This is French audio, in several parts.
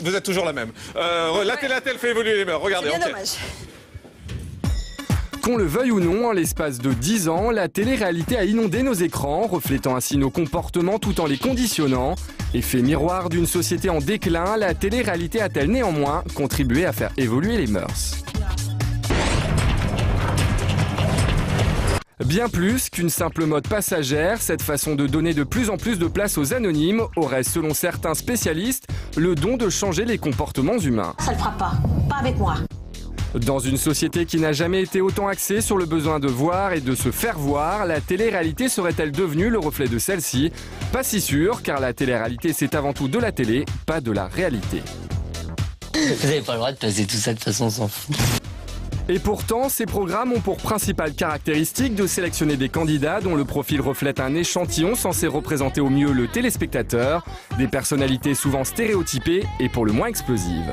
Vous êtes toujours la même. La télé fait évoluer les mœurs. Regardez. C'est bien Okay. dommage. Qu'on le veuille ou non, en l'espace de 10 ans, la télé-réalité a inondé nos écrans, reflétant ainsi nos comportements tout en les conditionnant. Effet miroir d'une société en déclin, la télé-réalité a-t-elle néanmoins contribué à faire évoluer les mœurs ? Bien plus qu'une simple mode passagère, cette façon de donner de plus en plus de place aux anonymes aurait, selon certains spécialistes, le don de changer les comportements humains. Ça le fera pas avec moi. Dans une société qui n'a jamais été autant axée sur le besoin de voir et de se faire voir, la télé-réalité serait-elle devenue le reflet de celle-ci ? Pas si sûr, car la télé-réalité c'est avant tout de la télé, pas de la réalité. Vous n'avez pas le droit de placer tout ça, de toute façon on s'en fout. Et pourtant, ces programmes ont pour principale caractéristique de sélectionner des candidats dont le profil reflète un échantillon censé représenter au mieux le téléspectateur, des personnalités souvent stéréotypées et pour le moins explosives.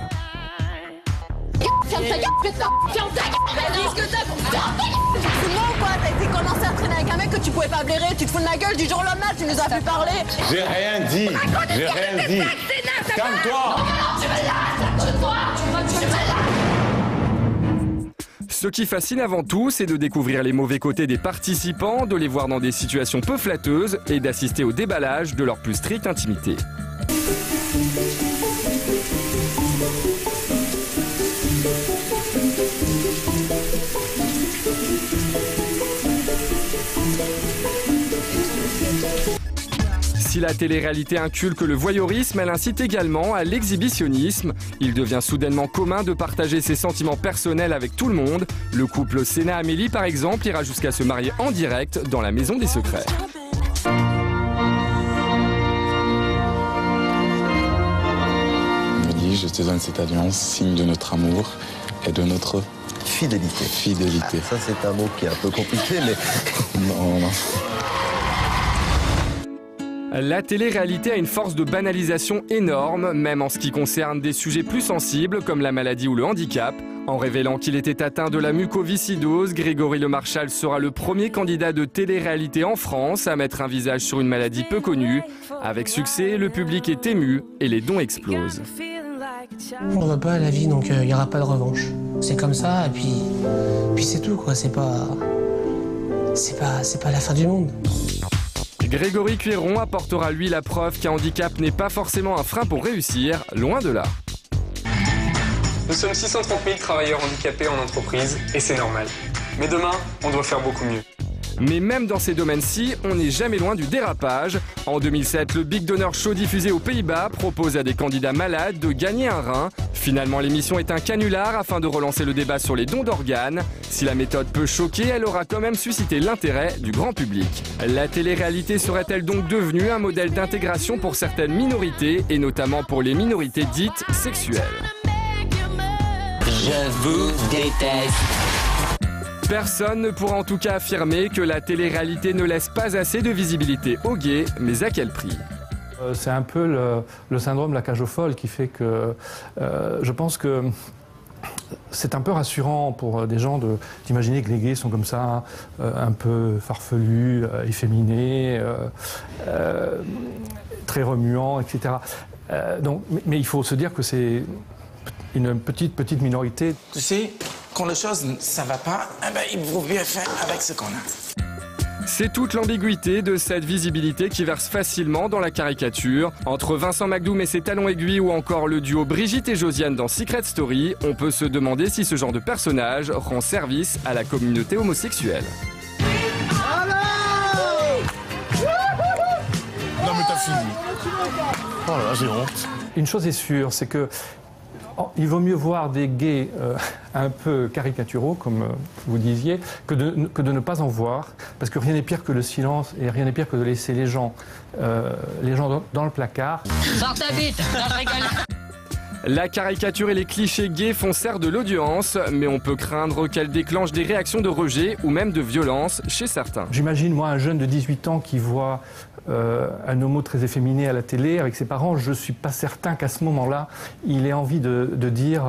Ferme ta gueule, putain. Ferme ta gueule. Dis ce que t'as. C'est bon ou quoi? T'as été commencé à traîner avec un mec que tu pouvais pas blairer. Tu te fous de ma gueule du jour au lendemain. Tu nous as plus parlé. J'ai rien dit. J'ai rien dit. Calme-toi. Ce qui fascine avant tout, c'est de découvrir les mauvais côtés des participants, de les voir dans des situations peu flatteuses et d'assister au déballage de leur plus stricte intimité. Si la télé-réalité inculque le voyeurisme, elle incite également à l'exhibitionnisme. Il devient soudainement commun de partager ses sentiments personnels avec tout le monde. Le couple Senna-Amélie, par exemple, ira jusqu'à se marier en direct dans la Maison des Secrets. Amélie, je te donne cette alliance, signe de notre amour et de notre fidélité. Fidélité. Ah, ça, c'est un mot qui est un peu compliqué, mais... Non. La télé-réalité a une force de banalisation énorme, même en ce qui concerne des sujets plus sensibles comme la maladie ou le handicap. En révélant qu'il était atteint de la mucoviscidose, Grégory Lemarchal sera le premier candidat de télé-réalité en France à mettre un visage sur une maladie peu connue. Avec succès, le public est ému et les dons explosent. On va pas à la vie, donc il n'y aura pas de revanche. C'est comme ça, et puis c'est tout, quoi. C'est pas la fin du monde. Grégory Cuiron apportera lui la preuve qu'un handicap n'est pas forcément un frein pour réussir, loin de là. Nous sommes 630 000 travailleurs handicapés en entreprise et c'est normal. Mais demain, on doit faire beaucoup mieux. Mais même dans ces domaines-ci, on n'est jamais loin du dérapage. En 2007, le Big Donor Show diffusé aux Pays-Bas propose à des candidats malades de gagner un rein. Finalement, l'émission est un canular afin de relancer le débat sur les dons d'organes. Si la méthode peut choquer, elle aura quand même suscité l'intérêt du grand public. La télé-réalité serait-elle donc devenue un modèle d'intégration pour certaines minorités, et notamment pour les minorités dites sexuelles ? Je vous déteste. Personne ne pourra en tout cas affirmer que la télé-réalité ne laisse pas assez de visibilité aux gays, mais à quel prix ? C'est un peu le syndrome de la cage aux folles qui fait que je pense que c'est un peu rassurant pour des gens d'imaginer que les gays sont comme ça, un peu farfelus, efféminés, très remuants, etc. Mais il faut se dire que c'est une petite minorité. Tu sais, quand les choses ça va pas, il vaut mieux faire avec ce qu'on a. C'est toute l'ambiguïté de cette visibilité qui verse facilement dans la caricature. Entre Vincent McDoom et ses talons aiguilles ou encore le duo Brigitte et Josiane dans Secret Story, on peut se demander si ce genre de personnage rend service à la communauté homosexuelle. Non mais t'as fini. Oh là là, j'ai honte. Une chose est sûre, c'est que il vaut mieux voir des gays un peu caricaturaux, comme vous disiez, que de ne pas en voir, parce que rien n'est pire que le silence et rien n'est pire que de laisser les gens dans le placard. Sors ta bite, non, je rigole. La caricature et les clichés gays font certes de l'audience, mais on peut craindre qu'elle déclenche des réactions de rejet ou même de violence chez certains. J'imagine, moi, un jeune de 18 ans qui voit un homo très efféminé à la télé avec ses parents, je ne suis pas certain qu'à ce moment-là, il ait envie de dire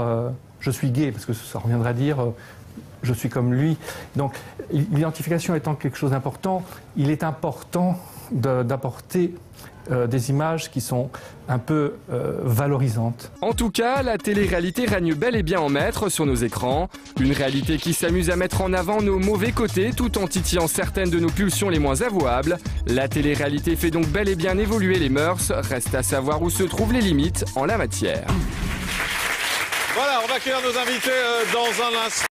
je suis gay, parce que ça reviendra à dire je suis comme lui. Donc, l'identification étant quelque chose d'important, il est important d'apporter des images qui sont un peu valorisantes. En tout cas, la télé-réalité règne bel et bien en maître sur nos écrans. Une réalité qui s'amuse à mettre en avant nos mauvais côtés tout en titillant certaines de nos pulsions les moins avouables. La télé-réalité fait donc bel et bien évoluer les mœurs. Reste à savoir où se trouvent les limites en la matière. Voilà, on va accueillir nos invités dans un instant.